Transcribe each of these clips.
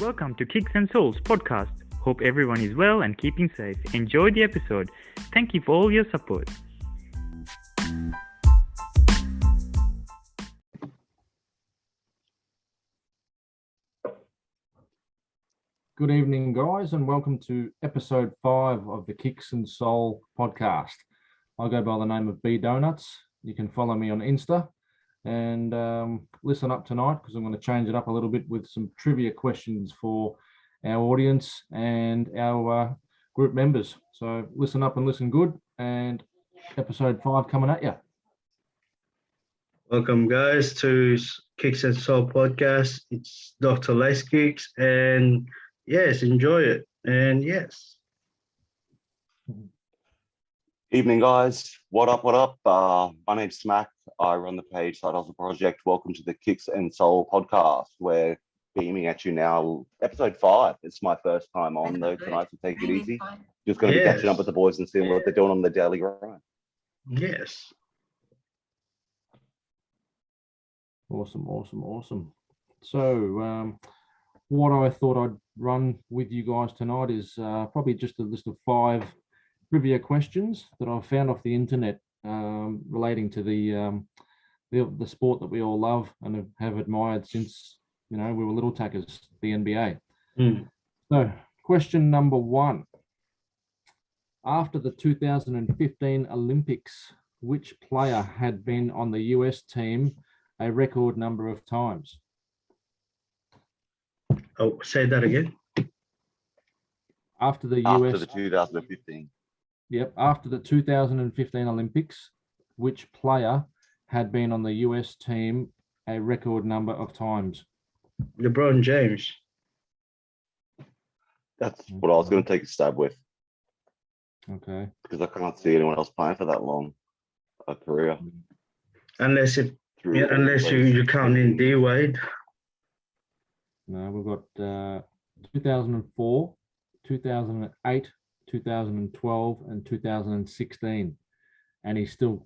Welcome to Kickz and Souls podcast. Hope everyone is well and keeping safe. Enjoy the episode. Thank you for all your support. Good evening, guys, and welcome to episode 5 of the Kickz and Soul podcast. I go by the name of B Donuts. You can follow me on Insta and listen up tonight because I'm going to change it up a little bit with some trivia questions for our audience and our group members. So listen up and listen good, and episode 5 coming at you. Welcome, guys, to Kickz and Soul podcast. It's Dr. Lacekickz, and yes, enjoy it. And yes. Evening, guys. What up? What up? My name's Smack. I run the page Side Hustle Project. Welcome to the Kickz and Soul podcast. We're beaming at you now. Episode 5. It's my first time on though tonight, so take it easy. Just going to be catching up with the boys and seeing what they're doing on the daily grind. Yes. Awesome. So what I thought I'd run with you guys tonight is probably just a list of 5 trivia questions that I've found off the internet relating to the sport that we all love and have admired since, we were little tackers, the NBA. So question number 1. After the 2015 Olympics, which player had been on the US team a record number of times? Oh, say that again. After the 2015. Yep, after the 2015 Olympics, which player had been on the US team a record number of times? LeBron James. That's what I was going to take a stab with. Okay. Because I can't see anyone else playing for that long a career. Unless you count in D Wade. No, we've got 2004, 2008, 2012, and 2016, and he's still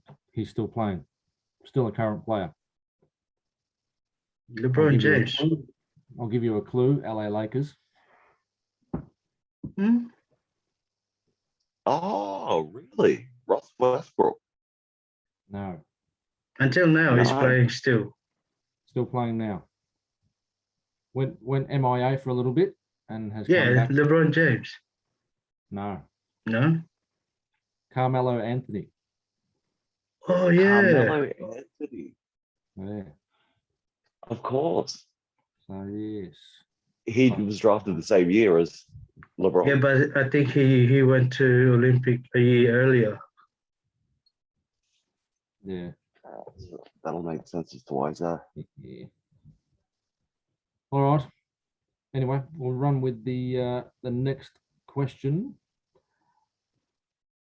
playing, still a current player. LeBron James. I'll give you a clue. LA Lakers. Oh, really? Russ Westbrook? No. Until now, he's playing still. Still playing now. Went MIA for a little bit and has come back. LeBron James. No. Carmelo Anthony. Oh yeah. Carmelo Anthony. Yeah. Of course. So yes. He was drafted the same year as LeBron. Yeah, but I think he went to Olympic a year earlier. Yeah. That'll make sense as to why he's there. Yeah. All right. Anyway, we'll run with the next question.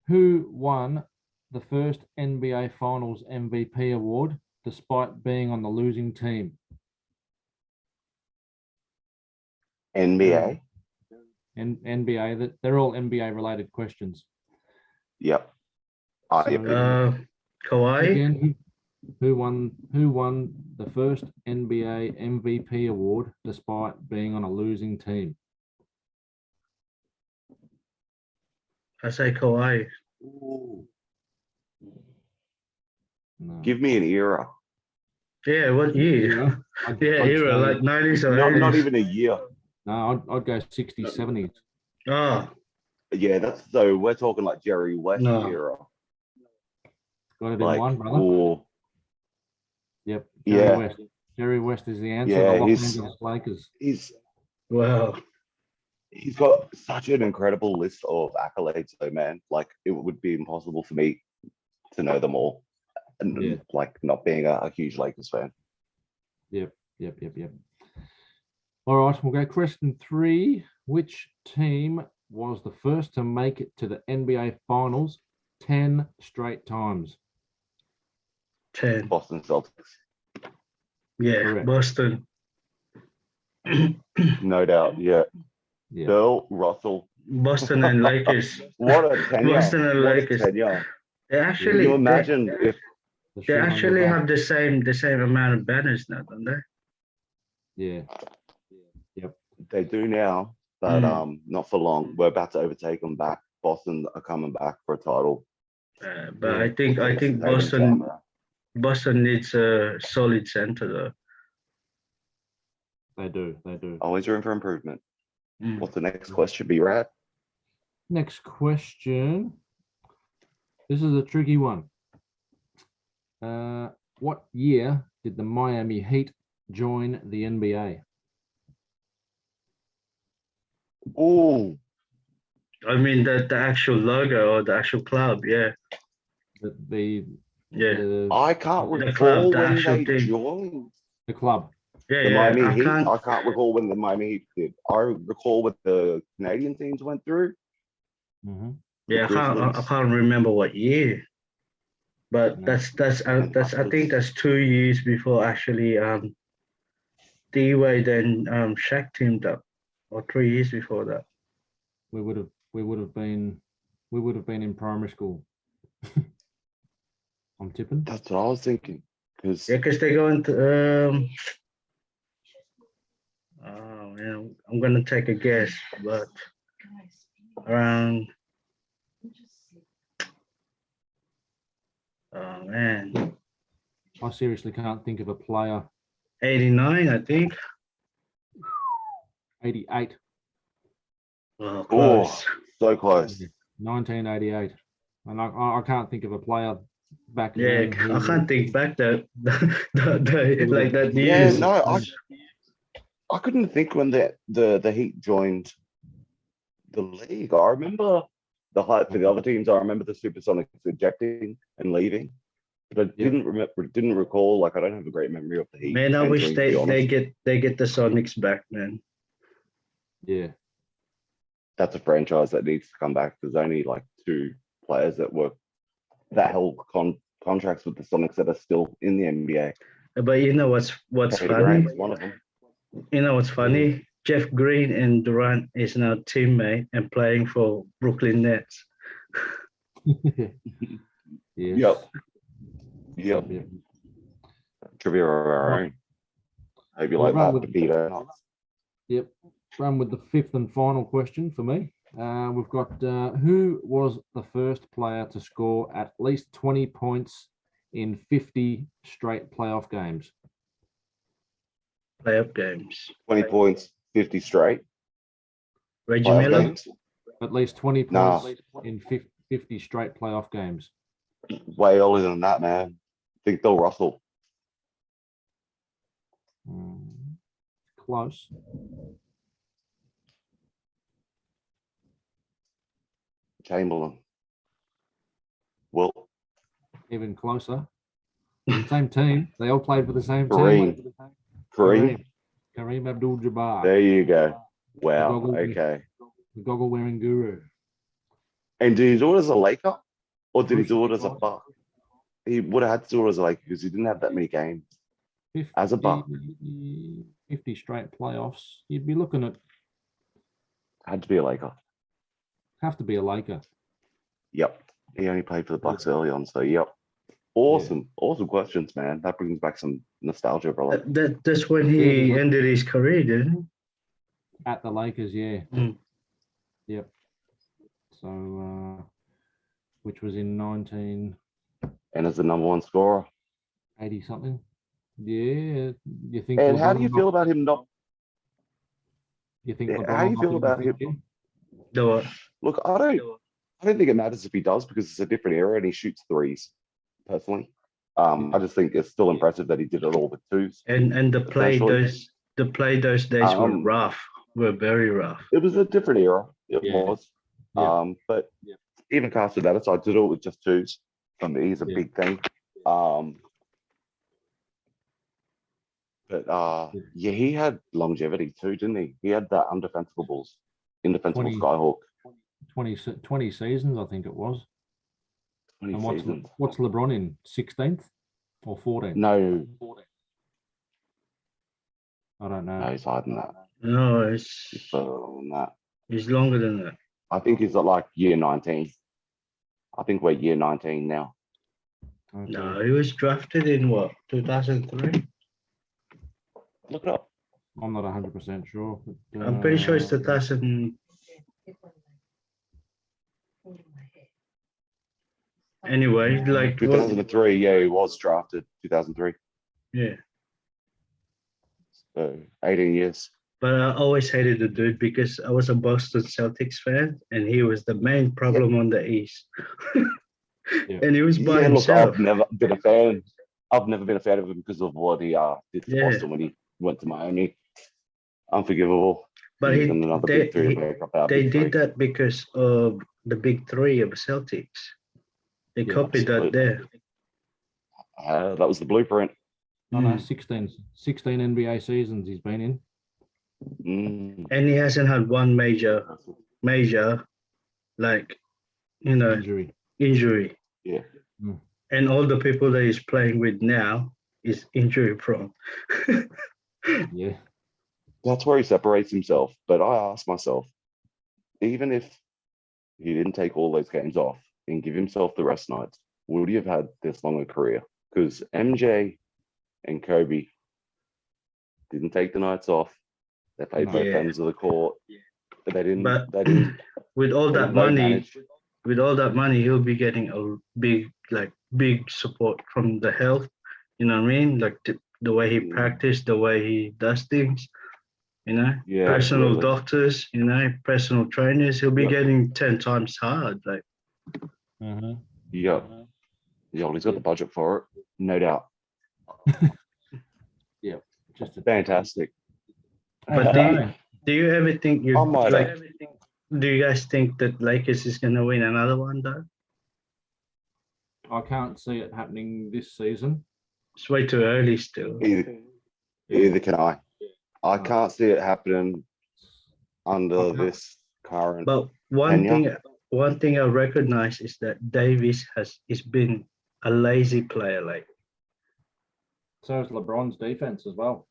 Who won the first NBA Finals MVP award despite being on the losing team? NBA? NBA. That they're all NBA related questions. Yep. Kawhi. Again, who won the first NBA MVP award despite being on a losing team? I say Kawhi. No. Give me an era. Yeah, what year? Era, like 90s or 80s. Not even a year. No, I'd go 60s, 70s. Oh. Yeah, so we're talking like Jerry West era. Got it in one, brother. Or, yep. West. Jerry West is the answer. Yeah, the Los Angeles Lakers. He's got such an incredible list of accolades, though, man. Like, it would be impossible for me to know them all, and like not being a huge Lakers fan. Yep. All right, we'll go question 3. Which team was the first to make it to the NBA Finals 10 straight times? 10. Boston Celtics. Yeah, correct. Boston. No doubt, yeah. Bill Russell. Boston and Lakers. What a tenure. Boston and Lakers. They actually, can you imagine if they actually have the same amount of banners now, don't they? Yeah. They do now, but not for long. We're about to overtake them back. Boston are coming back for a title. But I think Tatum Boston Boston. needs a solid center though. They do. They do. Always room for improvement. Mm. What's the next question? Be right. Next question. This is a tricky one. What year did the Miami Heat join the NBA? Oh, I mean the actual logo or the actual club, yeah. I can't The recall club, the when actual they team. joined the club. Yeah, the Miami I Heat. can't. I can't recall when the Miami Heat did. I recall what the Canadian teams went through. Mm-hmm. Yeah, I Grizzlies. can't remember what year. But No. that's I think that's 2 years before actually D-Wade and Shaq teamed up, or 3 years before that. We would have been in primary school. I'm tipping. That's what I was thinking. Because Yeah, because they go into oh man, I'm gonna take a guess, but around oh man, I seriously can't think of a player. 89, I think. 88. Oh, close. so close. 1988. And I can't think of a player back Yeah, then. I can't think back that like that Yeah, years. no, I couldn't think when the Heat joined the league. I remember the hype for the other teams. I remember the Supersonics ejecting and leaving, but I didn't recall. Like, I don't have a great memory of the Heat. Man, I wish entering, to be honest. they get the Sonics back, man. Yeah. That's a franchise that needs to come back. There's only like 2 players that held contracts with the Sonics that are still in the NBA. But you know what's Kevin funny? Durant's one of them. You know what's funny? Jeff Green and Durant is now teammate and playing for Brooklyn Nets. Yes. Yep. Trivia of our own. Hope you Well, like run that, with- Peter. Yep. Run with the 5th and final question for me. We've got who was the first player to score at least 20 points in 50 straight playoff games? Playoff games. 20 points, 50 straight. Reggie Playoff Miller. games. At least 20 Nah. points in 50 straight playoff games. Way earlier than that, man. I think Bill Russell. Close. Chamberlain. Well, Even closer. Same team. They all played for the same Kareem. team. Kareem. Kareem Abdul-Jabbar. There you go. The Wow. goggle- Okay. The goggle-wearing guru. And did he do it as a Laker? Or did he do it as a Buck? He would have had to do it as a Laker because he didn't have that many games. 50, As a Buck. 50 straight playoffs. You'd be looking at, Had to be a Laker. have to be a Laker. Yep. He only played for the Bucks early on, so yep. Awesome. Awesome questions, man. That brings back some nostalgia, bro. That's when he ended his career, didn't he? At the Lakers, yeah. Mm. Yep. So, which was in 1980 And as the #1 scorer. something. Yeah. You think? And how do you feel about him not? You think? How do you feel about him? The what? Look, I don't think it matters if he does because it's a different era and he shoots threes. Personally, I just think it's still impressive that he did it all with 2s. And the play those days were rough. Were very rough. It was a different era. It Yeah. was. Yeah. But even casting that aside, to do it with just 2s for me is a big thing. But he had longevity too, didn't he? He had that undefensible indefensible 20 skyhook. 20 seasons, I think it was. 20 And seasons. what's LeBron in? 16th or 14th? No, I don't know. no, he's higher than that. No, He's further than that. it's longer than that. I think he's at like year 19. I think we're year 19 now. Okay. No, he was drafted in what, 2003? Look it up. I'm not 100% sure. But, I'm pretty sure it's 2000. Anyway, like what, 2003, yeah, he was drafted 2003. yeah. So 18 years. But I always hated the dude because I was a Boston Celtics fan, and he was the main problem on the East. Yeah. And he was by Yeah, look, himself. I've never been a fan. I've never been a fan of him because of what he did for Yeah. Boston when he went to Miami. Unforgivable. But He's in another big three to make up our they big did three. that because of the big three of the Celtics. They Yeah, copied that absolutely. there. That was the blueprint. I know, Mm. 16 NBA seasons he's been in. Mm. And he hasn't had one major, like, Injury. injury. Yeah. And all the people that he's playing with now is injury prone. Yeah. That's where he separates himself. But I ask myself, even if he didn't take all those games off and give himself the rest nights, would he have had this long a career? Because MJ and Kobe didn't take the nights off. They played both Yeah. ends of the court. But they didn't. But They didn't. with all they that didn't load money, manage. he'll be getting a big support from the health. You know what I mean? Like the way he practiced, the way he does things. Yeah, Personal absolutely. doctors, personal trainers. He'll be Yep. getting 10 times hard. Like, Uh-huh. Yeah. Yeah, well, he's got the budget for it, no doubt. Just a Fantastic. But do you ever think I do you guys think that Lakers is gonna win another one though? I can't see it happening this season. It's way too early still. Either can I. I can't see it happening under this current. But tenure. one thing I recognize is that Davis is been a lazy player. Like, So is LeBron's defense as well.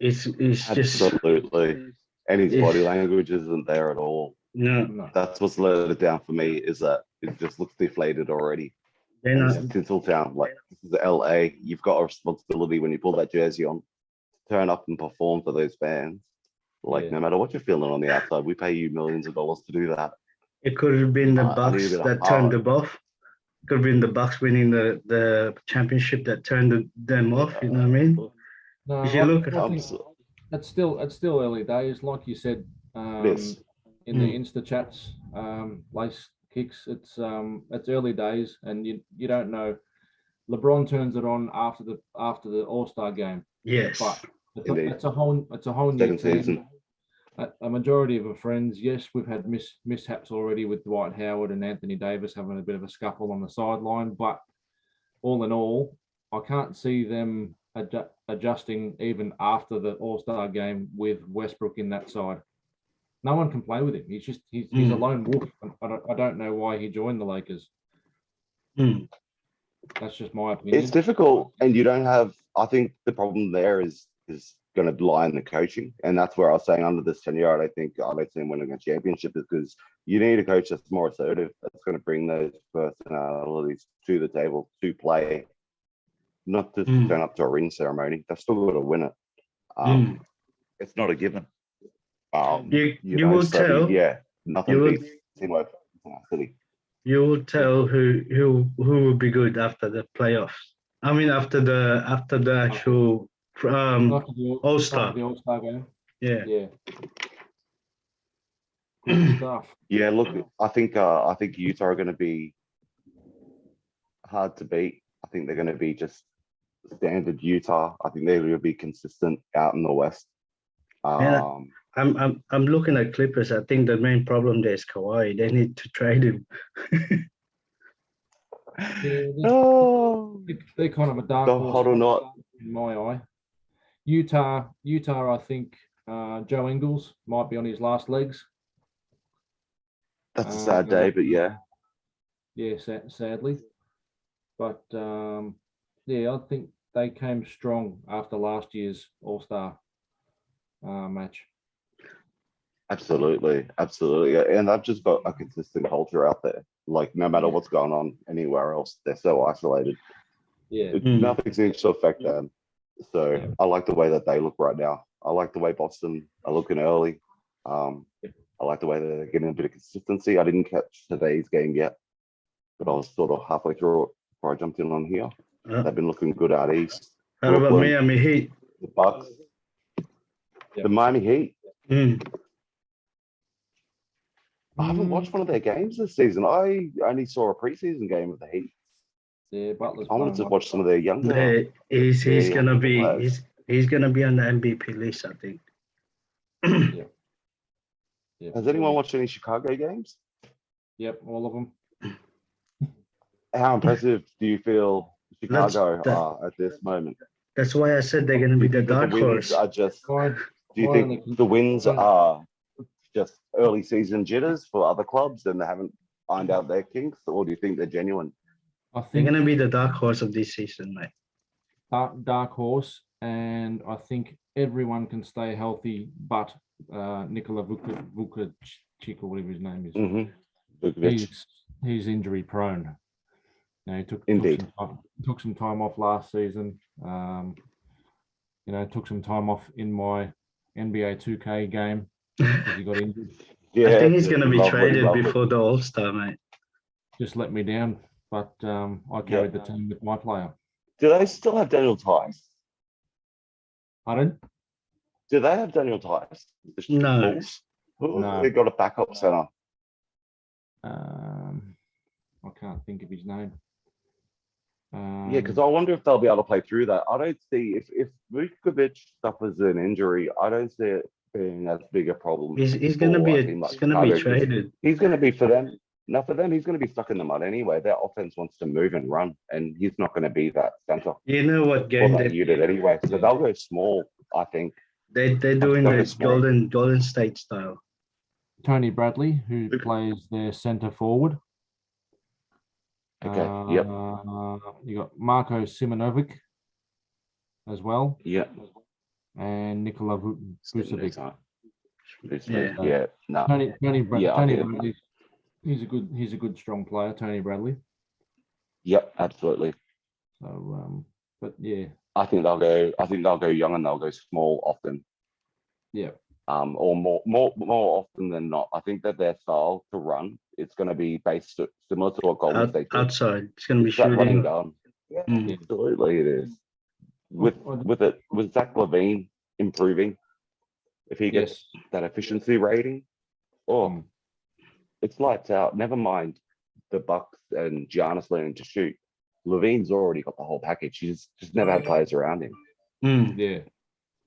it's just Absolutely. And his Yeah. body language isn't there at all. No. That's what's let it down for me, is that it just looks deflated already. they're And not. this is Tinseltown. Like, this is LA. You've got a responsibility when you pull that jersey on, turn up and perform for those fans. Like, Yeah. no matter what you're feeling on the outside, we pay you millions of dollars to do that. It could have been the I need Bucks a bit of that turned heart. them off. Could have been the Bucks winning the championship that turned them off. You know what I mean? No, If you look at- I think it's still early days, like you said. Yes. In the Insta chats, Lacekickz, it's early days, and you don't know. LeBron turns it on after the All-Star game, Yes. but Indeed. it's a whole new Second team. season. A majority of our friends, yes, we've had mishaps already with Dwight Howard and Anthony Davis having a bit of a scuffle on the sideline, but all in all, I can't see them adjusting even after the All-Star game with Westbrook in that side. No one can play with him. He's a lone wolf. I don't know why he joined the Lakers. Mm. That's just my opinion. It's difficult, and you don't have. I think the problem there is going to lie in the coaching, and that's where I was saying under this tenure, I don't see him winning a championship, because you need a coach that's more assertive, that's going to bring those personalities to the table to play, not just turn up to a ring ceremony. They've still got to win it. It's not a given. You will tell. Yeah, nothing you will- beats teamwork. City. You will tell who will be good after the playoffs. I mean, after the actual After the All-Star. after the All-Star game. Yeah. Yeah. Good stuff. Yeah, look, I think Utah are going to be hard to beat. I think they're going to be just standard Utah. I think they're going to be consistent out in the West. Yeah. I'm looking at Clippers. I think the main problem there is Kawhi. They need to trade him. Yeah, they're kind of a dark So horse hot or not. in my eye. Utah, I think Joe Ingles might be on his last legs. That's a sad day, but yeah. Yeah, sadly. But yeah, I think they came strong after last year's All-Star match. Absolutely. And they've just got a consistent culture out there. Like, no matter what's going on anywhere else, they're so isolated. Yeah. Nothing seems to affect them. So I like the way that they look right now. I like the way Boston are looking early. I like the way they're getting a bit of consistency. I didn't catch today's game yet, but I was sort of halfway through it before I jumped in on here. They've been looking good out east. How about Brooklyn, Miami Heat? the Bucks, Yep. the Miami Heat. Mm. I haven't watched one of their games this season. I only saw a preseason game of the Heat. Yeah, Butler's I wanted to playing watch some of their younger. He's Yeah, gonna yeah. be he's gonna be on the MVP list, I think. well. Yeah. Has anyone watched any Chicago games? Yep, all of them. How impressive do you feel Chicago that- are at this moment? That's why I said they're gonna Do be you the think that dark the wins horse. are just? Why- Do you why think only- the wins why- are just early season jitters for other clubs and they haven't ironed out their kinks, or do you think they're genuine? I They're think gonna be the dark horse of this season, mate. dark horse, and I think everyone can stay healthy, but Nikola Vukovic, or whatever his name is, Vukovic. he's injury prone. You know, he Indeed. took some time off last season. You know, took some time off in my NBA 2K game because he got injured. Yeah, I think he's gonna be lovely, traded lovely. before the All-Star, mate. Just let me down, but I carried the team with my player. Do they still have Daniel Tice? Pardon? Do they have Daniel Tice? The No. Bulls? Who No. They got a backup center. I can't think of his name. Yeah, because I wonder if they'll be able to play through that. I don't see if Vukovic suffers an injury, I don't see it being as big a problem. He's gonna for be a team like he's gonna be Chicago, 'cause traded. He's going to be for them. Now for them, he's going to be stuck in the mud anyway. Their offense wants to move and run, and he's not going to be that center You know what or game that unit anyway. So they'll go small, I think. they're doing That the is smart. Golden State style. Tony Bradley, who plays their centre forward. Okay. Yep. You got Marko Simonovic as well, Yep. and Nikola Vucevic. Yeah. Yeah. No. Tony Yeah, I Tony think- Bradley. He's a good strong player, Tony Bradley. Yep. Absolutely. So, but yeah, I think they'll go young and they'll go small often. yeah, Or more often than not. I think that their style to run, it's going to be based similar to what Golden State did. Outside, it's gonna be It's that run and shooting. gun. Yeah, Mm. absolutely it is. With Zach Levine improving, if he gets yes. that efficiency rating, Mm. it's lights out. Never mind the Bucks and Giannis learning to shoot. Levine's already got the whole package. He's just never had players around him. Mm. Yeah,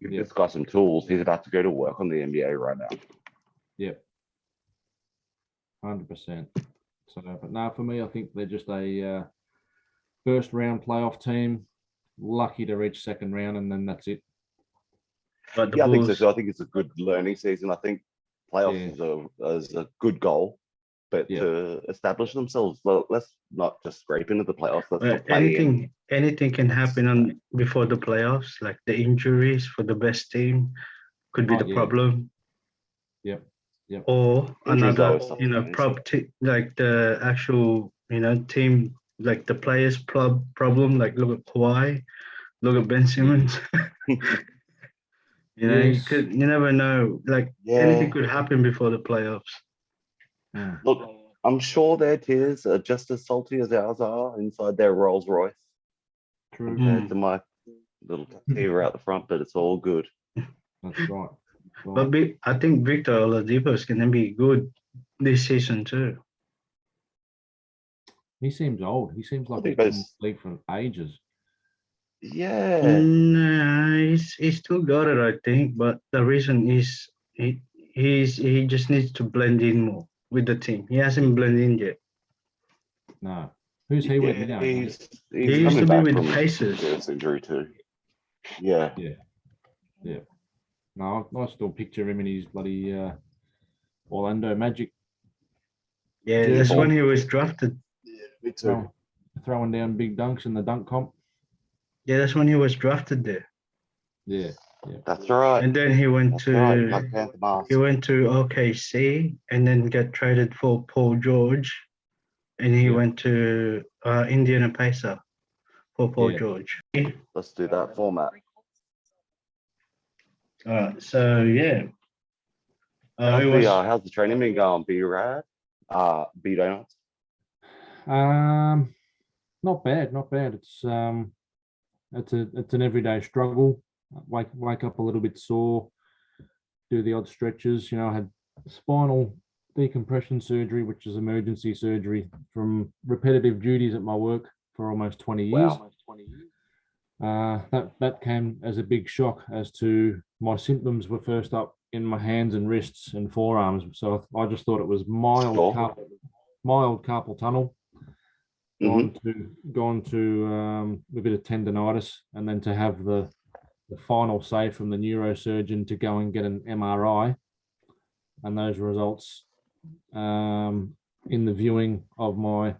Give Yeah. this guy some tools. He's about to go to work on the NBA right now. yeah, 100%. So, but no, for me, I think they're just a first round playoff team, lucky to reach second round, and then that's it. But the Yeah, I think so. Bulls, So I think it's a good learning season. I think playoffs is a good goal, but Yeah. to establish themselves, well, let's not just scrape into the playoffs. Let's not play in. anything can happen before the playoffs, like the injuries for the best team could be Oh, the yeah. problem. Yep, yep. Or Injuries another, always something, prop like the actual, team, like the players' problem. Like look at Kawhi, look at Ben Simmons. Yes. You never know. Like Yeah. anything could happen before the playoffs. Mm. Look, I'm sure their tears are just as salty as ours are inside their Rolls Royce True. compared to my little tear out the front, but it's all good. That's right. But I think Victor Oladipo is gonna be good this season too. He seems old. He seems like think he's been in those- the league for ages. Yeah. Nah, he's still got it, I think. But the reason is he just needs to blend in more with the team. He hasn't blended in yet. No. Who's he with Yeah, now? he's He used coming to be back with the from Pacers. this injury too. Yeah. No, I still picture him in his bloody Orlando Magic Yeah, Yeah. that's when he was drafted. Me too. throwing down big dunks in the dunk comp. Yeah, that's when he was drafted there. Yeah. That's right. And then he went That's right. to Black Panther mask. OKC and then got traded for Paul George, and he Yeah. went to Indiana Pacers for Paul Yeah. George. Let's do that format. All right. So yeah, How's it the was. how's the training been going? Be rad? B donuts. Um, Not bad, not bad. It's an everyday struggle. Wake up a little bit sore, do the odd stretches. I had spinal decompression surgery, which is emergency surgery from repetitive duties at my work for almost 20 years. Wow. That came as a big shock as to my symptoms were first up in my hands and wrists and forearms. So I just thought it was Sure. mild carpal tunnel, Hmm. gone to a bit of tendonitis, and then to have the final say from the neurosurgeon to go and get an MRI, and those results in the viewing of my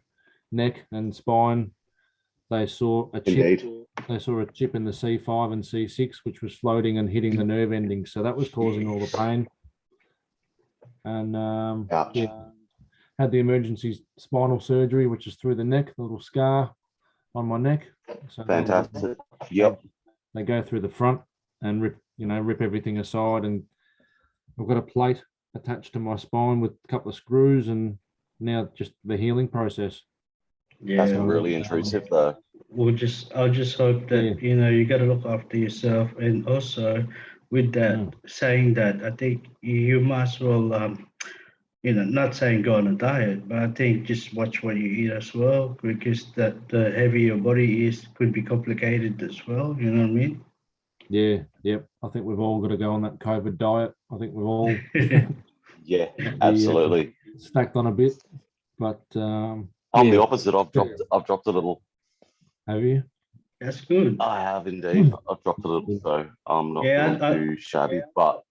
neck and spine, they saw a chip. Indeed. They saw a chip in the C5 and C6, which was floating and hitting the nerve endings. So that was causing all the pain. And Ouch. had the emergency spinal surgery, which is through the neck, the little scar on my neck. So Fantastic. Yep. They go through the front and rip everything aside, and I've got a plate attached to my spine with a couple of screws, and now just the healing process. That's Yeah. really intrusive though. I'll just hope that you got to look after yourself, and also with that saying that, I think you might as well not saying go on a diet, but I think just watch what you eat as well, because that the heavier your body is could be complicated as well. You know what I mean? Yeah, yep. I think we've all got to go on that COVID diet. I think we've all Yeah, absolutely. stacked on a bit, but I'm the opposite. I've dropped a little. Have you? That's good. I have indeed. I've dropped a little, so I'm not Yeah, feeling too shabby. But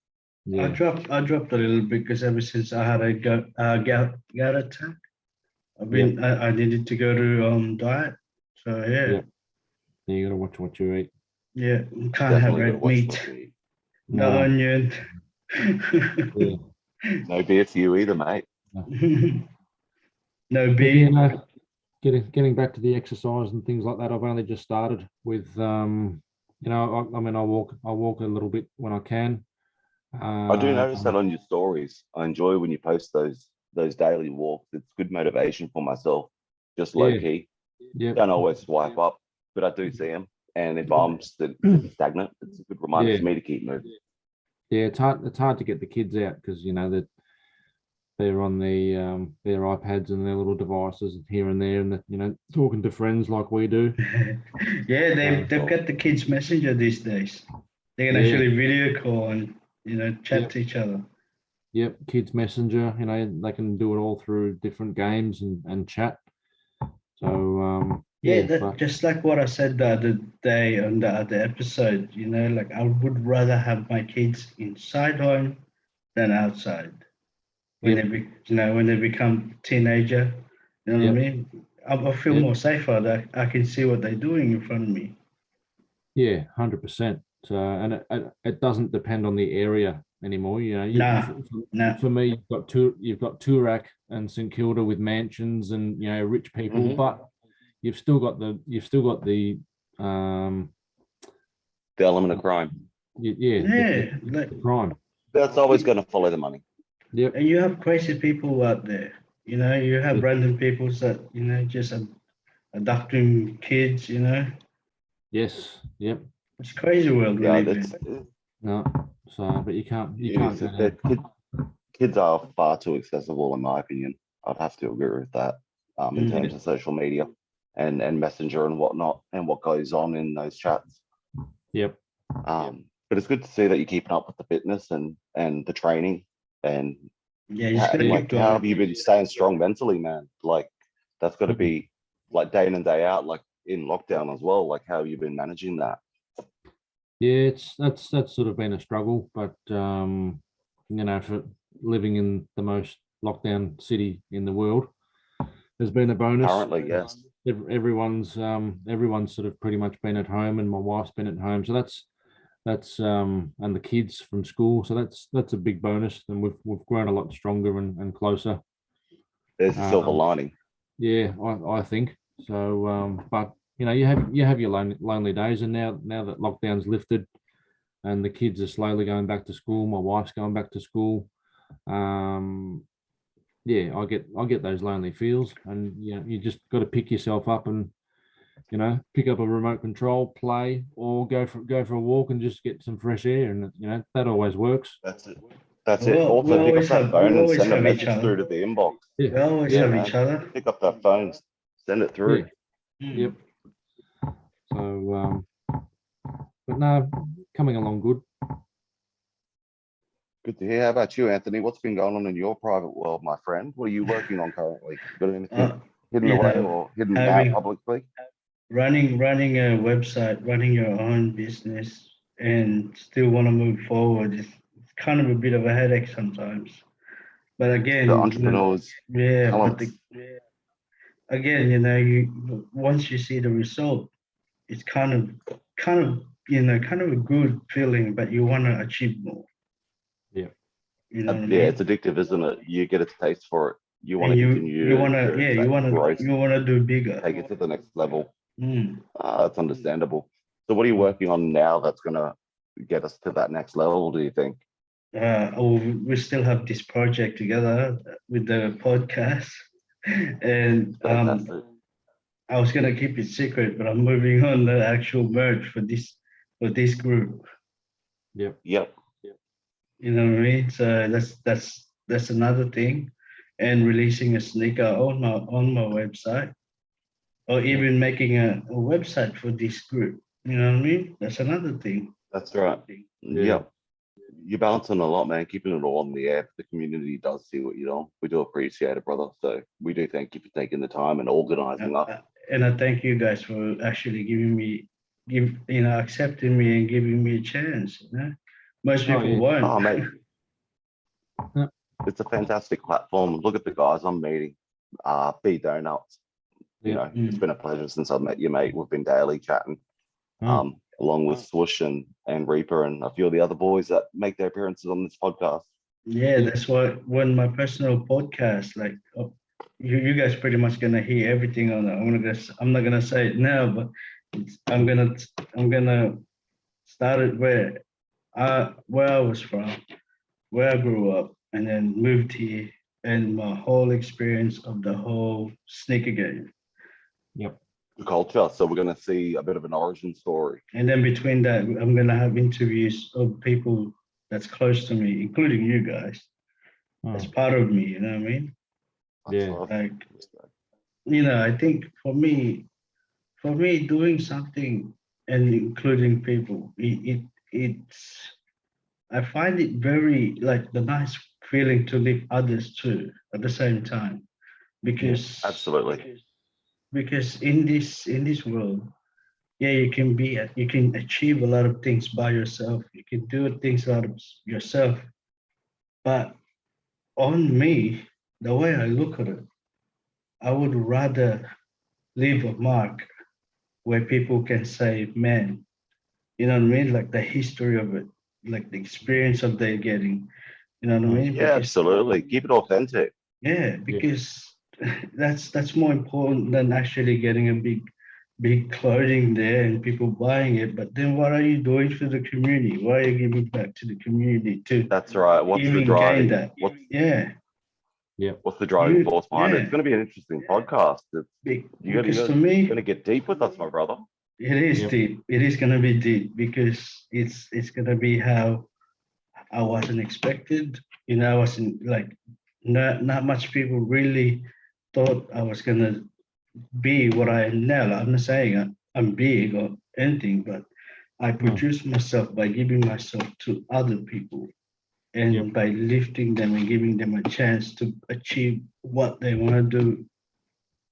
Yeah. I dropped a little bit because ever since I had a gout attack, I needed to go to diet. So yeah. You got to watch what you eat. Yeah, you can't have definitely gotta red watch meat, what you eat. no onion. Yeah. No beer for you either, mate. No But, beer. getting back to the exercise and things like that, I've only just started with I walk a little bit when I can. I do notice that on your stories. I enjoy when you post those daily walks. It's good motivation for myself, just low key. Yeah. Don't always swipe up, but I do see them. And if I'm sitting stagnant, it's a good reminder for me to keep moving. Yeah, it's hard to get the kids out because that they're on their iPads and their little devices here and there, and talking to friends like we do. Yeah, they've got the kids messenger these days. They can actually video call and chat to each other. Yep, kids messenger. They can do it all through different games and chat. So just like what I said the other day on the other episode. Like I would rather have my kids inside home than outside. When when they become teenager, you know what I mean? I feel more safer that I can see what they're doing in front of me. Yeah, 100%. So, and it doesn't depend on the area anymore. For me, you've got Toorak and St Kilda with mansions and rich people, but you've still got the element of crime. The crime. That's always going to follow the money. Yep. And you have crazy people out there. You have random people that just adopting kids. Yes. Yep. It's crazy world we live in. No. So, but you can't go kids are far too accessible, in my opinion. I'd have to agree with that. In terms of social media and messenger and whatnot, and what goes on in those chats. Yep. But it's good to see that you're keeping up with the fitness and the training. And how have you been staying strong mentally, man? Like that's got to be like day in and day out, like in lockdown as well. Like how have you been managing that? Yeah, that's sort of been a struggle, but for living in the most lockdown city in the world, there's been a bonus. Currently, yes. Everyone's sort of pretty much been at home, and my wife's been at home, so that's and the kids from school, so that's a big bonus, and we've grown a lot stronger and closer. There's a silver lining. Yeah, I think so. But you have your lonely days, and now that lockdown's lifted, and the kids are slowly going back to school. My wife's going back to school. Yeah, I get those lonely feels, and you just got to pick yourself up and pick up a remote control, play, or go for a walk and just get some fresh air, and that always works. That's it. That's it. Well, we Also, pick up always that have we phone and always send a have each message through other. to the inbox. We Yeah, always yeah, have man. each other. Pick up that phone, send it through. yeah. Mm. Yep. So, but no, coming along good. Good to hear. How about you, Anthony? What's been going on in your private world, my friend? What are you working on currently? Got anything Uh, hidden you away know, or hidden out having publicly? running a website, running your own business, and still want to move forward is kind of a bit of a headache sometimes. But The again, entrepreneurs, yeah, but talents. again, you once you see the result, it's kind of kind of a good feeling, but you want to achieve more. Yeah. You know what I Yeah, mean? it's addictive, isn't it? You get a taste for it. You want And to continue you wanna growth, you wanna do bigger. take it to the next level. Mm. That's understandable. So what are you working on now that's going to get us to that next level, do you think? We still have this project together with the podcast, and Fantastic. I was gonna keep it secret, but I'm moving on the actual merge for this group. Yep. Yep. You know what I mean? So that's another thing, and releasing a sneaker on my website, or even making a website for this group. You know what I mean? That's another thing. That's right. Yeah. Yep. You're balancing a lot, man, keeping it all in the air. The community does see what you're doing. We do appreciate it, brother. So we do thank you for taking the time and organizing us. And I thank you guys for actually accepting me and giving me a chance. Most people yeah. won't. Oh, mate. Yep. It's a fantastic platform. Look at the guys I'm meeting. B Donuts. You know, it's been a pleasure since I met you, mate. We've been daily chatting. Along with Swoosh and Reaper and a few of the other boys that make their appearances on this podcast. Yeah, that's why when my personal podcast, like you guys pretty much gonna hear everything on it. I'm not gonna say it now, but I'm gonna start it where I was from, where I grew up, and then moved here, and my whole experience of the whole sneaker game. Yep. The culture. So we're going to see a bit of an origin story. And then between that, I'm gonna have interviews of people that's close to me, including you guys. That's part of me. You know what I mean? Yeah. Like, I think for me, doing something and including people, it's I find it very like the nice feeling to lift others too at the same time, because Absolutely. because in this world, yeah, you can achieve a lot of things by yourself. You can do things out of yourself, but on me, the way I look at it, I would rather leave a mark where people can say, man, you know what I mean? Like the history of it, like the experience of they're getting, you know what I mean? Yeah, absolutely. Keep it authentic. Yeah, because that's more important than actually getting a big clothing there and people buying it. But then what are you doing for the community? Why are you giving back to the community too? That's right. What's the Even driving? gain that. What's the driving You- force behind it? yeah. It's going to be an interesting podcast. You're Because to going me, to get deep with us, my brother. it is deep. It is gonna be deep because it's gonna be how I wasn't expected. I wasn't like not much people really thought I was gonna be what I am now. I'm not saying I'm big or anything, but I produce myself by giving myself to other people and by lifting them and giving them a chance to achieve what they want to do,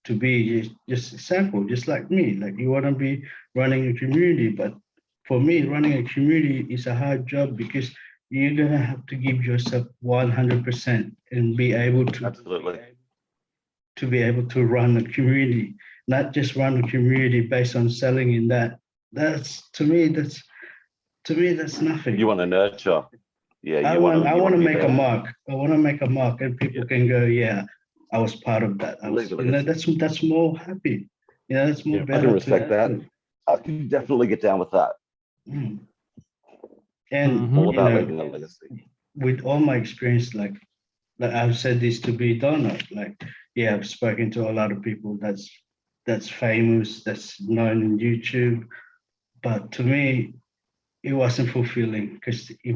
to be just simple, just like me. Like you want to be running a community, but for me, running a community is a hard job because you're gonna have to give yourself 100% and be able to Absolutely. be able to run a community, not just run a community based on selling in that. That's to me that's nothing. You want to nurture. Yeah, I you want to be make a there. mark. I want to make a mark, and people can go, yeah, I was part of that. That's more happy. That's more I better. can respect that. I can definitely get down with that. Mm. And Mhm. All you about know, leaving a legacy. with all my experience, like I've said this to be done. Like, yeah, I've spoken to a lot of people that's famous, that's known in YouTube, but to me, it wasn't fulfilling because it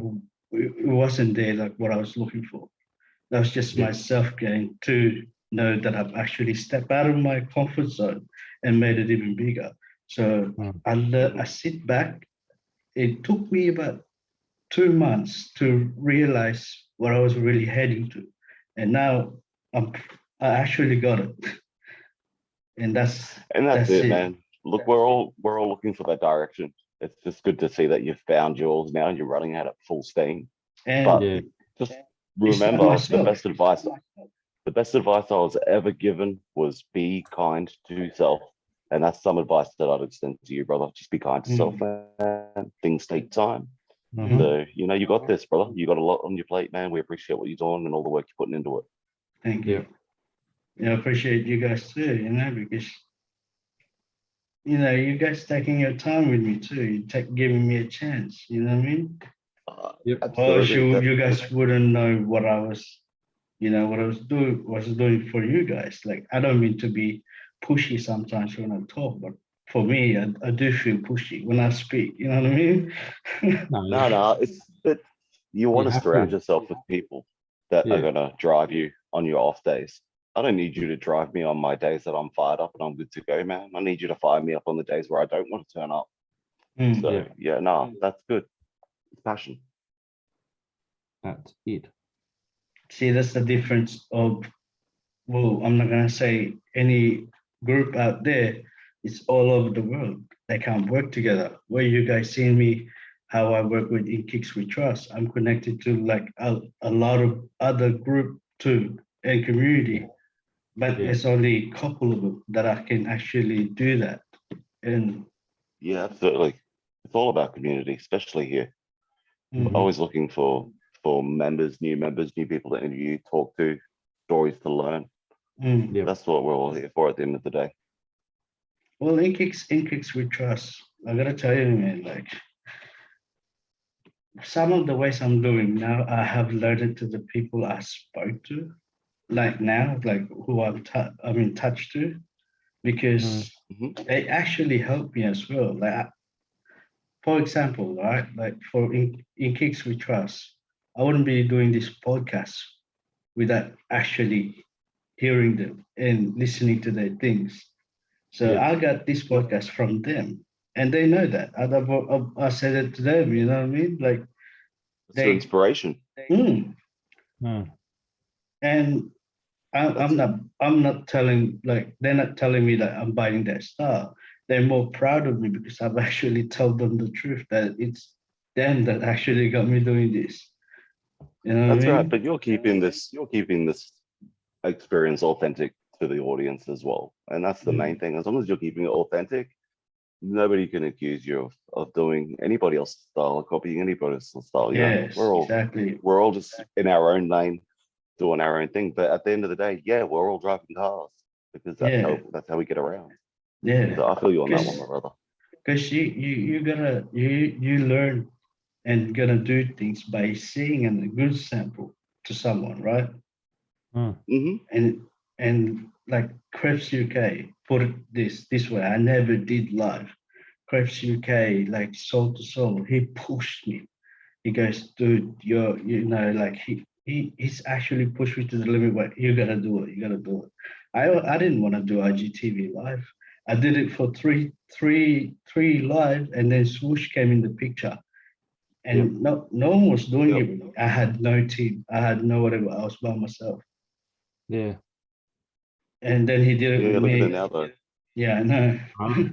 wasn't there like what I was looking for. That was just Yeah. myself getting to know that I've actually stepped out of my comfort zone and made it even bigger. So Mm. I sit back. It took me about 2 months to realize what I was really heading to, and now I'm I actually got it, and And that's that's it, it. man. Look, we're all looking for that direction. It's just good to see that you've found yours now and you're running at it full steam. But And Yeah. just it's not remember myself. the best advice I was ever given was be kind to yourself. And that's some advice that I'd extend to you, brother. Just be kind to yourself, man. Things take time. Mhm. So, you got this, brother. You got a lot on your plate, man. We appreciate what you're doing and all the work you're putting into it. Thank Yeah. you. Yeah, I appreciate you guys too. Because you guys taking your time with me too. You take giving me a chance. You know what I mean? Yep. Or else Absolutely. you guys wouldn't know what I was, what I was doing for you guys. Like I don't mean to be pushy sometimes when I talk, but for me, I do feel pushy when I speak. You know what I mean? No, No, it's that you you want to have surround to. yourself with people that are Yeah. gonna drive you on your off days. I don't need you to drive me on my days that I'm fired up and I'm good to go, man. I need you to fire me up on the days where I don't want to turn up. Mm. So Yeah. yeah, no, that's good. It's passion. That's it. See, that's the difference of, well, I'm not gonna say any group out there. It's all over the world. They can't work together. Where you guys see me, how I work with in Kickz We Trust, I'm connected to like a lot of other group too and community, but Yeah. it's only a couple of them that I can actually do that. And Yeah, absolutely. It's all about community, especially here. Mhm. Always looking for members, new people to interview, talk to, stories to learn. mm. Yep. That's what we're all here for at the end of the day. Well, in Kickz We Trust, I gotta tell you, man, like some of the ways I'm doing now, I have learned it to the people I spoke to, like now, like who I'm in touch to, Mm. because Mhm. they actually help me as well. Like, for example, right, like in Kickz We Trust, I wouldn't be doing this podcast without actually hearing them and listening to their things. So Yeah. I got this podcast from them, and they know that. I said it to them. You know what I mean? Like It's your they, inspiration. mm, Mm. and That's I'm not telling, like they're not telling me that I'm buying their style. They're more proud of me because I've actually told them the truth that it's them that actually got me doing this. You know what I that's right. mean? But you're keeping this experience authentic to the audience as well. And that's the main Mm. thing. As long as you're keeping it authentic, nobody can accuse you of doing anybody else's style or copying anybody else's style. Yes, exactly. We're all just in our own lane doing our own thing. But at the end of the day, yeah, we're all driving cars because Yeah, that's how we get around. yeah. So I feel you on that one, Because my brother. you learn and gonna do things by seeing a good sample to someone, right? Mm. Hmm. And like Crepes UK put it this way. I never did live. Crepes UK, like soul to soul, he pushed me. He goes, dude, like he's actually pushed me to the limit where you gotta do it, you gotta do it. I didn't want to do IGTV live. I did it for three live, and then Swoosh came in the picture. Yep. And no one was doing Yep. it with me. I had no team. I had no whatever. I was by myself. Yeah. And then he did it Yeah, with look at it me. now though. Yeah, I know. Huh?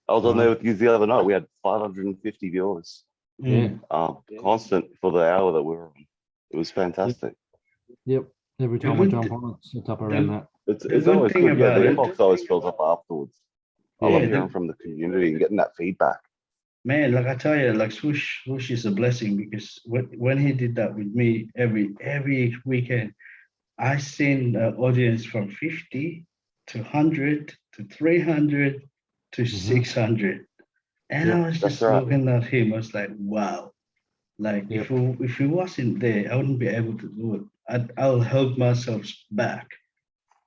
I was on there Wow. with you the other night. We had 550 viewers, Yeah. Mm. constant for the hour that we were on. It was fantastic. Yep. Every The time I good, jump on, it's up around the, that. It's the it's good always thing good. Yeah, the about it, inbox always fills up afterwards. I Yeah. love yeah, hearing from the community and getting that feedback. man, like I tell you, like Swoosh is a blessing because when he did that with me every weekend, I seen an audience from 50 to 100 to 300 to Mhm. 600. And Yep, I was that's just right. looking at him. I was like, wow. Like Yep. if he wasn't there, I wouldn't be able to do it. I'll hold myself back.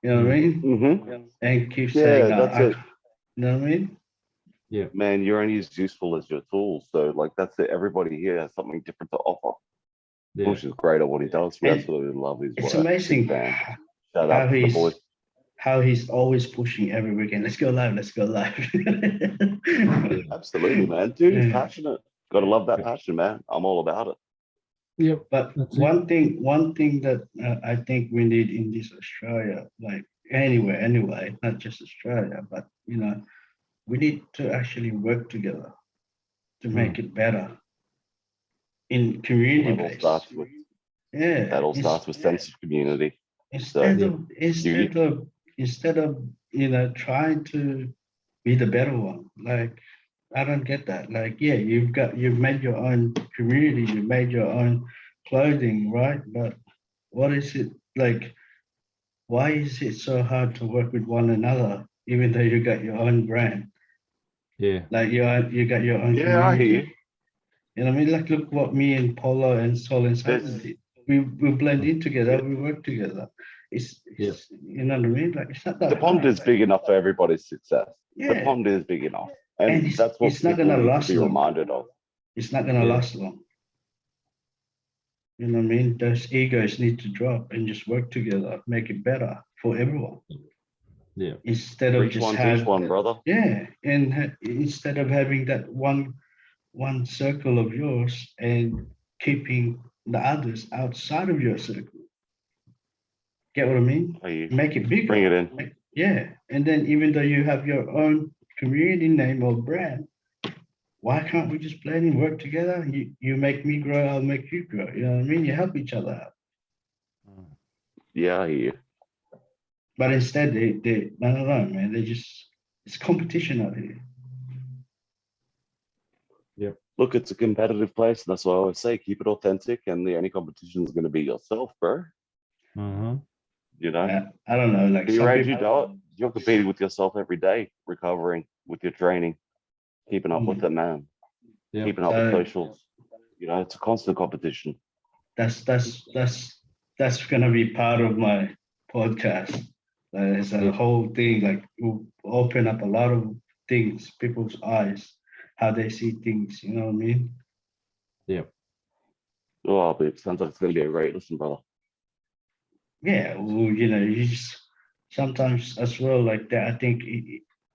You know what I mean? Mm-hmm. And keep Yeah, saying, that's it. you know what I mean? Man, you're only as useful as your tools. So, like, that's it. Everybody here has something different to offer. Yeah. Bush is great at what he does. We And absolutely love his it's work. amazing Big fan. Shout how out to the boys. he's always pushing every weekend. Let's go live. Let's go live. Absolutely, man. Dude, he's Yeah. passionate. Gotta love that passion, man. I'm all about it. Yep. But That's one thing that I think we need in this Australia, like anyway, not just Australia, but we need to actually work together to make it better in community That all based. starts with Yeah, that all starts with sense of community. instead So, of instead of trying to be the better one. Like I don't get that. Like yeah, you've made your own community, you made your own clothing, right? But what is it like? Why is it so hard to work with one another, even though you got your own brand? Yeah. Like you got your own yeah, I hear community. you. You know what I mean? Like look what me and Polo and Sol and Simon did. We blend in together, we work together. It's you know what I mean? Like it's not that The pond hard. is big enough for everybody's success. The Yeah. pond is big enough. And And that's what it's not people gonna need to last be long. reminded of. It's not gonna Yeah. last long. You know what I mean? Those egos need to drop and just work together, make it better for everyone. Yeah. Instead of Each just one's have each one, brother. yeah, and instead of having that one circle of yours and keeping the others outside of your circle. Get what I mean? Are you Make it bigger. bring it in? Yeah, and then even though you have your own community name or brand, why can't we just blend and work together? You make me grow, I'll make you grow. You know what I mean? You help each other out. Yeah, I hear you. But instead, they no, man. They just it's competition out here. Look, it's a competitive place. And that's why I always say keep it authentic. And the only competition is going to be yourself, bro. You know, I don't know. Like be some around people, you, do it. You're competing with yourself every day, recovering with your training, keeping up with it, man. Yeah. Keeping up with So- socials. You know, it's a constant competition. that's gonna be part of my podcast. There's a whole thing like will open up a lot of things, people's eyes, how they see things. You know what I mean? Oh, but it sounds like it's going to be a great listen, brother. Yeah. Well, you just sometimes as well like that. I think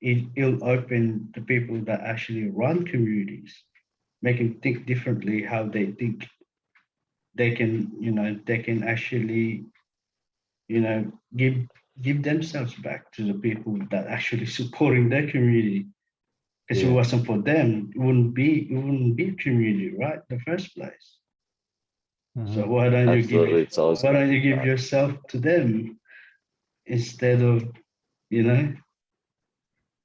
it'll open the people that actually run communities, make them think differently. How they think they can actually give themselves back to the people that actually supporting their community. Because if it wasn't for them, it wouldn't be community, right? In the first place. So why don't you Absolutely. It's always give yourself to them instead of you know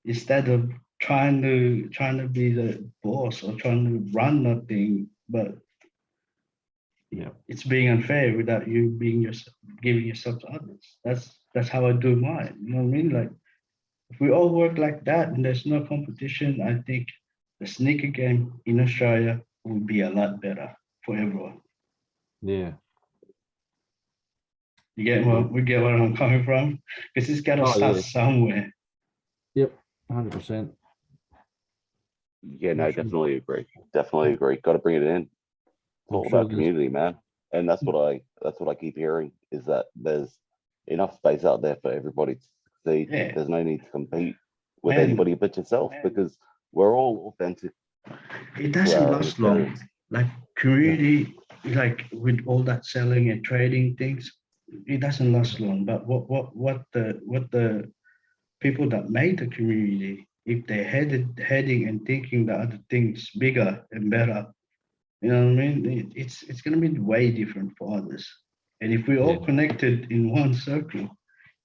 instead of trying to be the boss or trying to run nothing, but it's being unfair without you being yourself, giving yourself to others. That's how I do mine. You know what I mean? Like if we all work like that and there's no competition, I think the sneaker game in Australia would be a lot better for everyone. Yeah. You get where I'm coming from? Because it's got to start somewhere. Yep. 100%. Yeah, no, definitely agree. Definitely agree. Got to bring it in. It's all about community, man. And that's what I keep hearing is that there's enough space out there for everybody to succeed. Yeah. There's no need to compete with anybody but yourself because we're all authentic. It doesn't last long. Like community, like with all that selling and trading things, it doesn't last long. But what the people that made the community, if they heading and thinking the other things bigger and better, you know what I mean? It's gonna be way different for others. And if we all connected in one circle,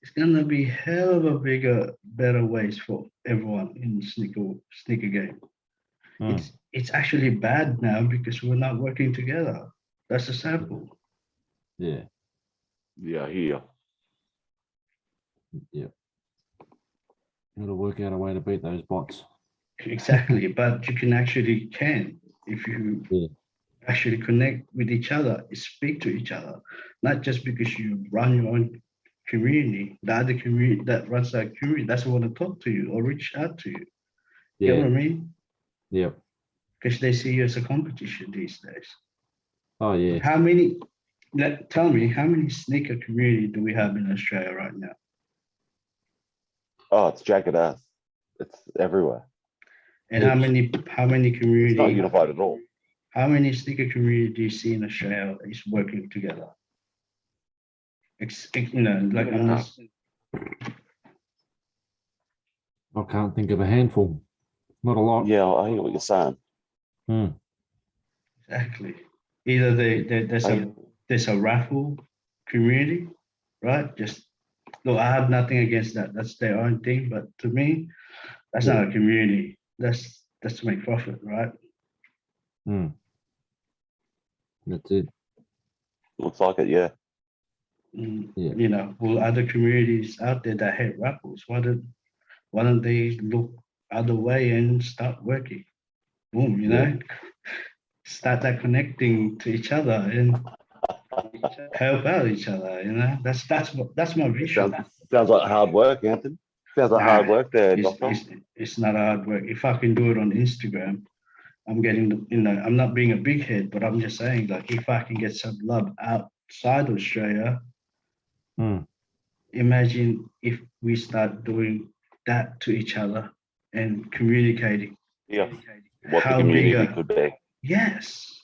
it's gonna be hell of a bigger, better ways for everyone in the sneaker game. It's actually bad now because we're not working together. That's the sample. Yeah. Yeah, here. Yeah. Got to work out a way to beat those bots. exactly. But you can actually if you Yeah. actually connect with each other, speak to each other, not just because you run your own community. The other community that runs that community doesn't want to talk to you or reach out to you. You know Yeah. what I mean? Yeah. Because they see you as a competition these days. Oh yeah. How many? Tell me, how many sneaker community do we have in Australia right now? Oh, it's jagged ass. It's everywhere. And Heaps. how many It's not community? unified at all. How many sneaker community do you see in Australia is working together? You know, like I'm just, I can't think of a handful. Not a lot. Yeah, I hear what you're saying. Hmm. exactly. Either there's a raffle community, right? Just look, I have nothing against that. That's their own thing. But to me, that's not a community. That's to make profit, right? Hmm. That's it. Looks like it, yeah. Yeah. You know, will other communities out there that hate raffles, why don't they look other way and start working? Boom, you know, start that connecting to each other and help out each other. You know, that's my vision. Sounds like hard work, Anthony. Sounds like hard Nah, work there, it's, Doctor. it's it's not hard work. If I can do it on Instagram, I'm getting, you know, I'm not being a big head, but I'm just saying, like, if I can get some love outside Australia, Hmm. imagine if we start doing that to each other and communicating. Yeah. What the How community bigger? could be. Yes.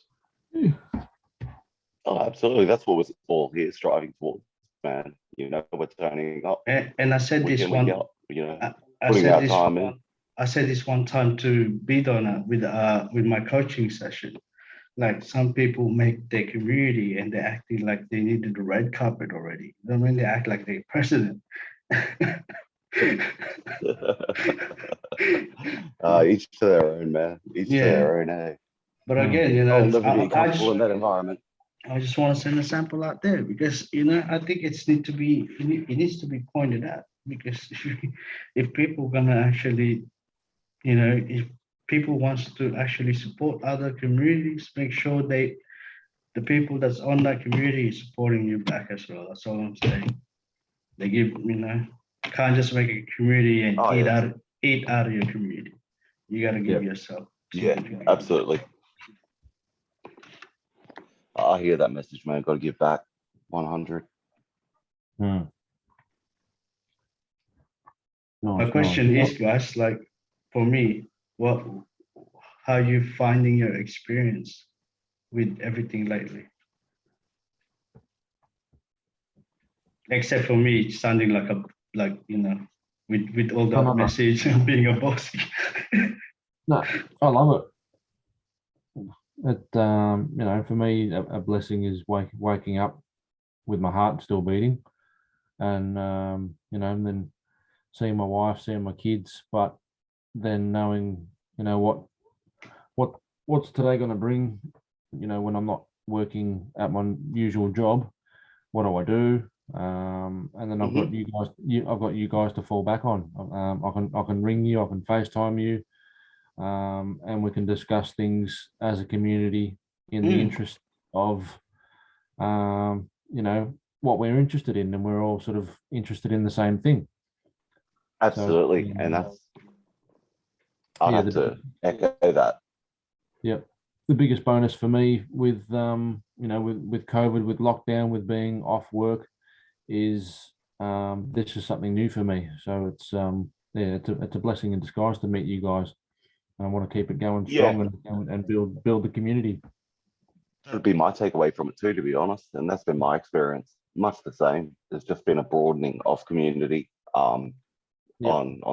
Oh, absolutely. That's what we're all here striving towards, man. You know, we're turning up And I said week this in, week one. out, you know, I putting said our this. time in. I said this one time to Bidona with my coaching session. Like some people make their community and they're acting like they needed the red carpet already. You know what I mean? They act like they're president. Each to their own, man. Each to Yeah. their own, eh? But again, you I'll know, never be I comfortable in just that environment. I just want to send a sample out there because, you know, I think it needs to be pointed out because if people gonna actually, you know, if people wants to actually support other communities, make sure the people that's on that community is supporting you back as well. That's all I'm saying. They give, you know, can't just make a community and Oh, yeah. eat out of your community. You got to give yourself. Yeah, something to give. absolutely. I hear that message, man. Got to give back 100. Hmm. My question is, guys, like for me, how you finding your experience with everything lately? Except for me sounding like you know, with all that No. message and being a boss. No, I love it. You know, for me, a blessing is waking up with my heart still beating, and you know, and then seeing my wife, seeing my kids, but then knowing, you know, what's today going to bring, you know, when I'm not working at my usual job, what do I do? And then I've got you guys. I've got you guys to fall back on. I can ring you. I can FaceTime you, and we can discuss things as a community in the interest of, you know, what we're interested in, and we're all sort of interested in the same thing. Absolutely, and that's I'd have to echo that. Yeah, the biggest bonus for me with you know, with COVID, with lockdown, with being off work, is this is something new for me. So it's yeah, it's a blessing in disguise to meet you guys. And I want to keep it going strong and build the community. That'd be my takeaway from it too, to be honest. And that's been my experience. Much the same. There's just been a broadening of community on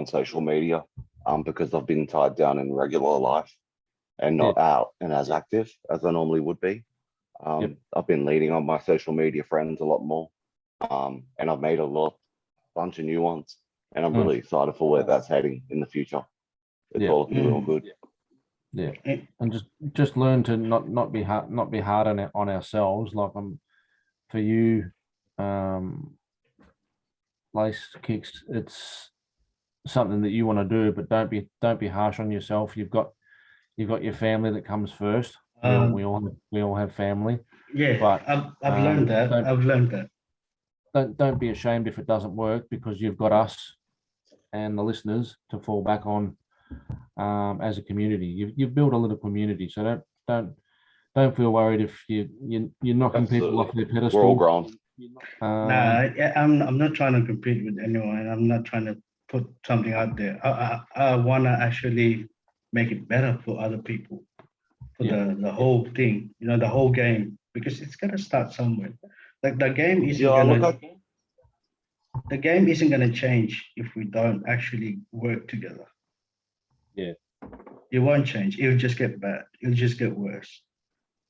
social media because I've been tied down in regular life and not out and as active as I normally would be. I've been leaning on my social media friends a lot more, and I've made a bunch of new ones, and I'm really excited for where that's heading in the future. It's all looking real good. Yeah, and just learn to not be hard on ourselves. Like for you, Lacekickz, something that you want to do, but don't be harsh on yourself. You've got your family that comes first. We all have family, Yeah, but I've learned that. don't I've learned that. don't be ashamed if it doesn't work, because you've got us and the listeners to fall back on as a community. You've built a little community, so don't feel worried if you're knocking people off their Absolutely. We're all pedestal. grown. Nah, I'm not trying to compete with anyone. I'm not trying to put something out there. I want to actually make it better for other people, for the whole thing, the whole game, because it's gonna start somewhere. Like the game isn't Yeah, gonna look, the game isn't gonna change if we don't actually work together. Yeah. It won't change. It'll just get bad. It'll just get worse.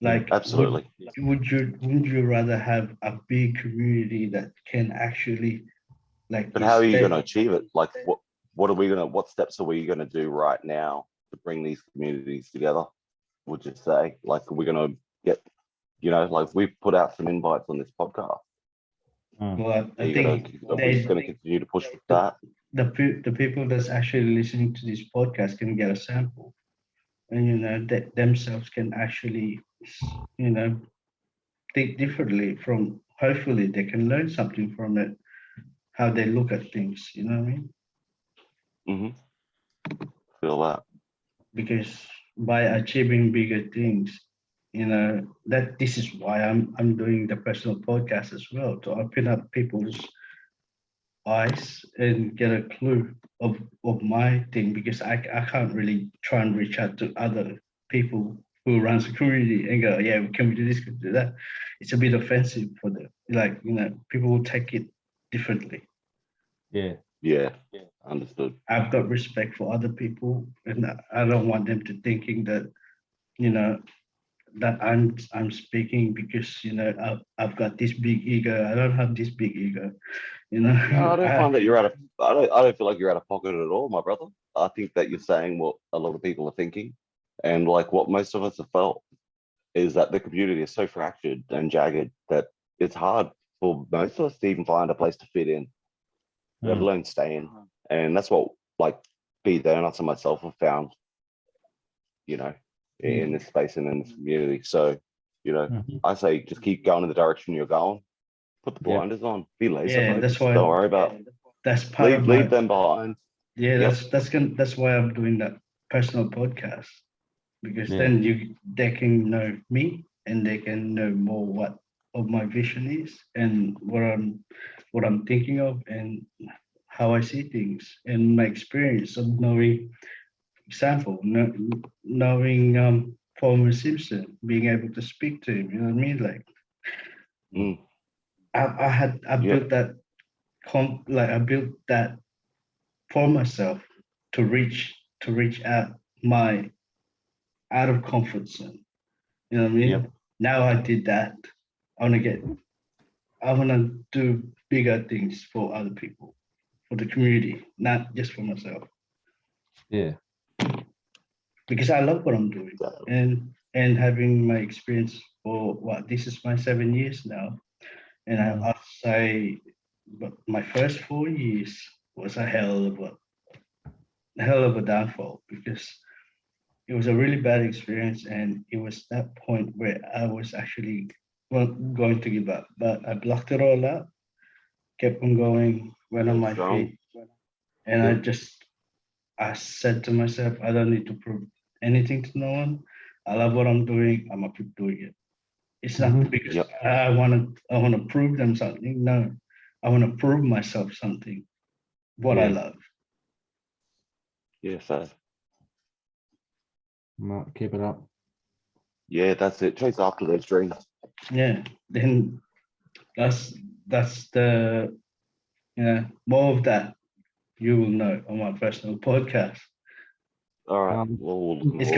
Like absolutely. wouldn't you rather have a big community that can actually But how are you going to achieve it? Like, what steps are we going to do right now to bring these communities together? Would you say, like, we're going to get, like, we've put out some invites on this podcast. Well, Are you going to continue to push with that? The people that's actually listening to this podcast can get a sample, and that themselves can actually think differently from. Hopefully, they can learn something from it, how they look at things. You know what I mean? Feel that. Because by achieving bigger things, that this is why I'm doing the personal podcast as well, to open up people's eyes and get a clue of my thing, because I can't really try and reach out to other people who runs a community and go, yeah, can we do this, can we do that? It's a bit offensive for them. Like, people will take it differently. Yeah. Understood. I've got respect for other people, and I don't want them to thinking that, that I'm speaking because I've got this big ego. I don't have this big ego. No, I don't find that you're out of. I don't feel like you're out of pocket at all, my brother. I think that you're saying what a lot of people are thinking, and like what most of us have felt is that the community is so fractured and jagged that it's hard for most of us to even find a place to fit in, let alone stay in. And that's what like B Donuts and myself have found, in this space and in this community. So, I say just keep going in the direction you're going. Put the blinders on. Be lazy. Yeah, that's why. Don't worry about. That's part of leave them behind. Yeah, that's why I'm doing that personal podcast, because then they can know me and they can know more what my vision is and what I'm thinking of and how I see things, and my experience of knowing. Example, knowing Homer Simpson, being able to speak to him, you know what I mean? Like, I built that, I built that for myself to reach out of comfort zone. You know what I mean? Yep. Now I did that. I want to do bigger things for other people, for the community, not just for myself. Yeah. Because I love what I'm doing, and having my experience for this is my 7 years now, and I'll say, but my first 4 years was a hell of a downfall, because it was a really bad experience, and it was that point where I was actually going to give up, but I blocked it all out, kept on going, went on my feet, and I said to myself, I don't need to prove anything to no one. I love what I'm doing. I'm gonna keep doing it. It's not because I want to prove them something. No, I want to prove myself something. What I love. Yeah, fair. Keep it up. Yeah, that's it. Chase after those dreams. Yeah. Then that's the more of that you will know on my personal podcast. All right. It's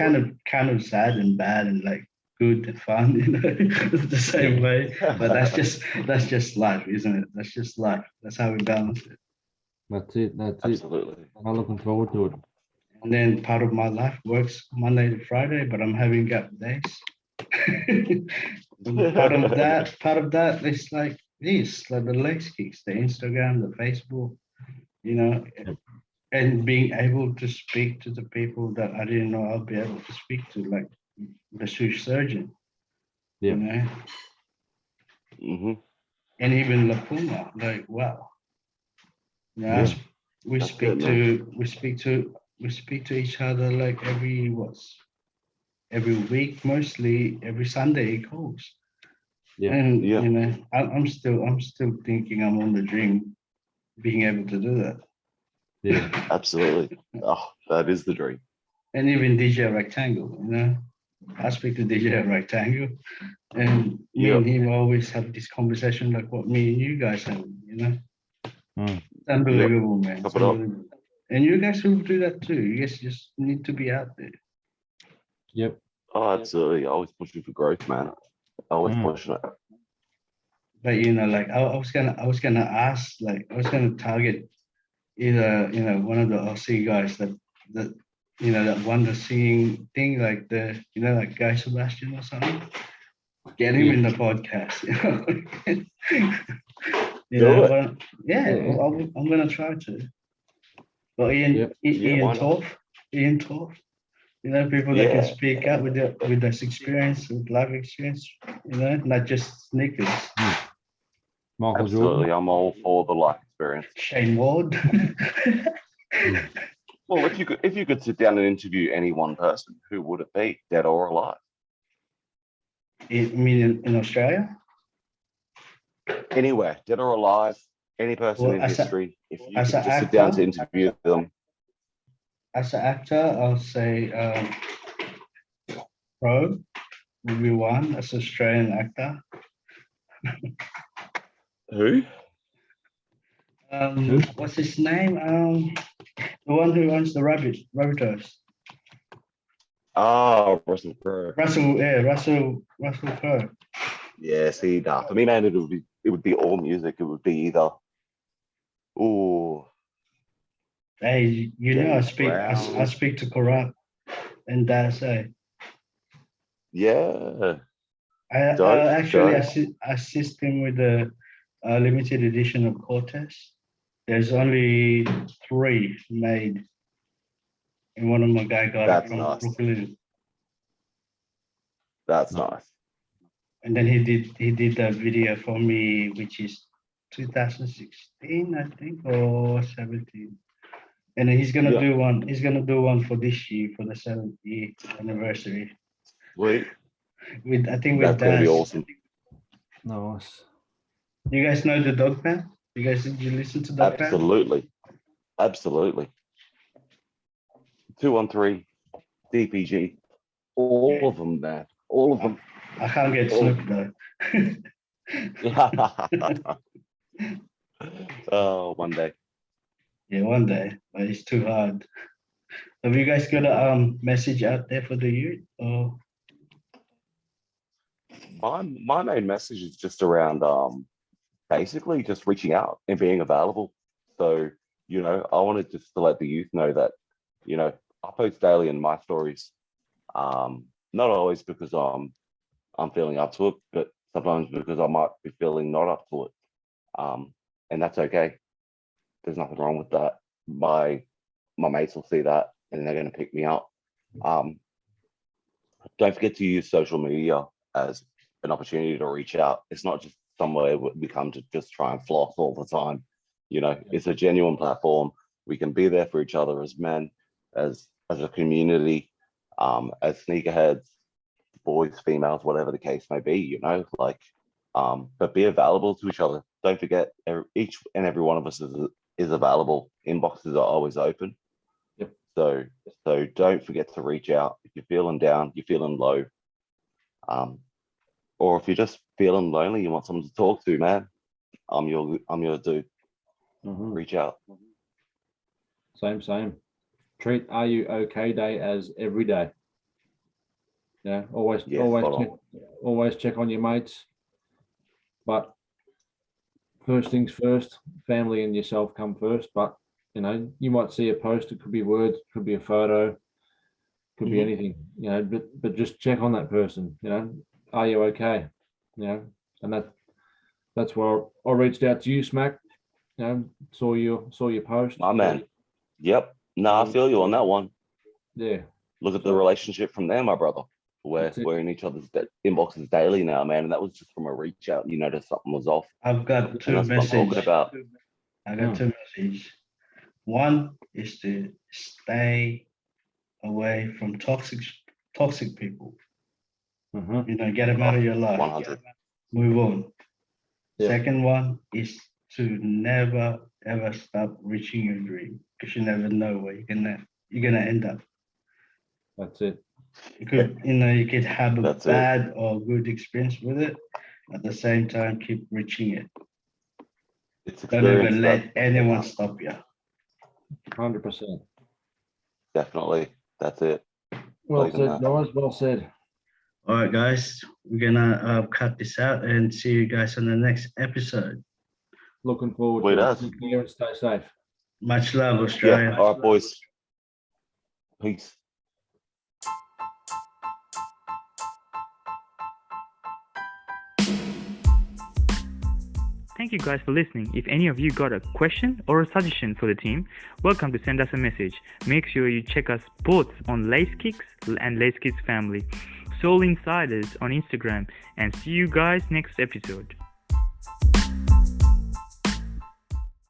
kind of sad and bad and like good and fun, the same way. But that's just life, isn't it? That's just life. That's how we balance it. That's it. Absolutely. I'm looking forward to it. And then part of my life works Monday to Friday, but I'm having gap days. part of that is like this, like the Lacekickz, the Instagram, the Facebook, and being able to speak to the people that I didn't know I'll be able to speak to, like the surgeon, Yeah. you know, Hmm. and even La Puma, like wow, you know, Yeah. we That's speak good, man. to we speak to each other like every week, mostly every Sunday he calls. Yeah. And Yeah. you know, I'm still thinking I'm on the dream, being able to do that. Yeah. Absolutely. Oh, that is the dream. And even DJ Rectangle, you know, I speak to DJ Rectangle, and me Yep. and him always have this conversation like what me and you guys have, you know. Mm. It's unbelievable, man. It's Chop it up. unbelievable. And you guys will do that too. You guys just need to be out there. Yep. Oh, absolutely. Always pushing for growth, man. Always Mm. pushing it. But you know, like I was gonna ask, like I was gonna target either, you know, one of the Aussie guys that you know that won the singing thing, like the, you know, like Guy Sebastian or something. Get him Yeah. in the podcast. You Do know, it. but yeah, Yeah. I'm gonna try to. But Yep. Yeah, why not? Ian Toth, you know, people that can Yeah, speak up with this experience, with life experience, you know, not just sneakers. Michael absolutely. Jordan. I'm all for the life experience. Shane Ward. Mm. Well, if you could sit down and interview any one person, who would it be, dead or alive? I mean, in Australia. Anywhere, dead or alive, any person Well, in history. If you as could an just sit down actor, to interview them, as an actor, I'll say Pro will be one as an Australian actor. who? Who? What's his name? The one who owns the Rabbitohs. Oh, Russell Crowe. Russell Crowe. Yeah, see, for me, man, it would be all music. It would be either, oh, Hey, you know, James Brown. I speak to Corrupt and that's Yeah, I dope, actually dope. assist him with the limited edition of Cortez. There's only 3 made, and one of my guy got it That's from nice. Brooklyn. That's No. nice. And then he did that video for me, which is 2016, I think, or 17. And then he's gonna Yeah. do one. He's gonna do one for this year for the 70th anniversary. Sweet. With I think with That's gonna be Das. awesome. Nice. You guys know the Dog Pound? Did you listen to Dog Pound? Absolutely. Absolutely. 213, DPG, all of them, man. All of them. I can't get Oh. Snoop though. Oh, one day. Yeah, one day, but it's too hard. Have you guys got a message out there for the youth? Or My main message is just around basically just reaching out and being available. So, I wanted just to let the youth know that, I post daily in my stories. Not always because I'm feeling up to it, but sometimes because I might be feeling not up to it. And that's okay. There's nothing wrong with that. My mates will see that and they're going to pick me up. Don't forget to use social media as an opportunity to reach out. It's not just somewhere we come to just try and floss all the time. It's a genuine platform. We can be there for each other as men, as a community, as sneakerheads, boys, females, whatever the case may be, but be available to each other. Don't forget, each and every one of us is available. Inboxes are always open. Yep. So don't forget to reach out if you're feeling down, you're feeling low, or if you're just feeling lonely, you want someone to talk to, man. I'm your dude. Mhm. Reach out. Same. Treat Are You Okay Day as every day. Yeah, always check on your mates. But first things first, family and yourself come first. But you might see a post, it could be words, could be a photo, could be anything, but just check on that person, are you okay? And that's where I reached out to you, Smack. Saw your post. My man. Yep. No, I feel you on that one. Yeah. Look at the relationship from there, my brother. That's it. We're in each other's inboxes daily now, man. And that was just from a reach out. You noticed something was off. I've got And two that's what I'm talking messages. about. I got two messages. One is to stay away from toxic people. Mhm. You know, get them out of your life. 100. Move on. Yeah. Second one is to never ever stop reaching your dream, because you never know where you're gonna end up. That's it. You could have a That's it. bad or good experience with it. At the same time, keep reaching it. It's Don't ever experience let anyone stop you. 100%. Definitely. That's it. Well Believe in said, that. guys. Well said. All right, guys, we're gonna cut this out and see you guys on the next episode. Looking forward Sweet to as. it. Take care and stay safe. Much love, Australia. Yeah. All right, boys. Peace. Thank you guys for listening. If any of you got a question or a suggestion for the team, welcome to send us a message. Make sure you check us both on Lacekickz and Lacekickz Family, Soul Insiders on Instagram, and see you guys next episode.